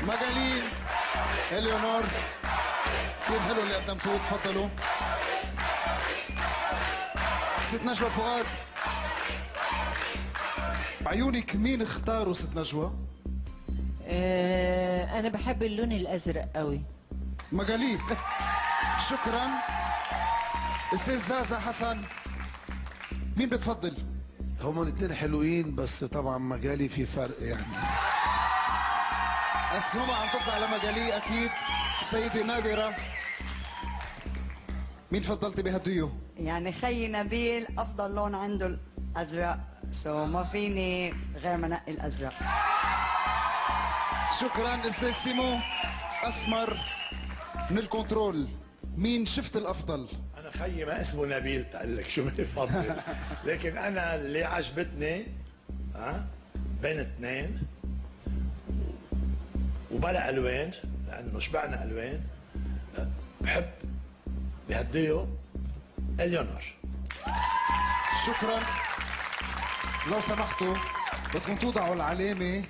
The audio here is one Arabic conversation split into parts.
مجالين اليونور، كتير حلو اللي قدمتوه، تفضلوا. ست نجوى فؤاد، بعيونك مين اختاروا ست نجوى؟ انا بحب اللون الازرق قوي. مجالين شكرا. استاذ زازا حسن، مين بتفضل؟ هم الاثنين حلوين بس طبعا مجالي في فرق يعني. اسهمها عم تطلع لمجالي اكيد. السيدة نادرة، مين فضلتي بهالديو؟ يعني خي نبيل افضل لون عنده الازرق، ما فيني غير ما نقي الازرق. شكرا. استاذ سيمو اسمر من الكنترول، مين شفت الافضل؟ انا خيي ما اسمه نبيل تقول لك شو بفضل، لكن انا اللي عجبتني بين اثنين وبلا الوان، لانه شبعنا الوان. بحب بهالديو اليونور. شكرا. لو سمحتوا بدكم توضعوا العلامة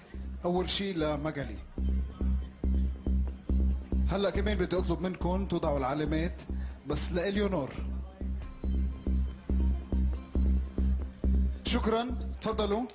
أول شيء لمجالي. هلا كمان بدي أطلب منكم توضعوا العلامات بس لإليونور. شكرا، تفضلوا.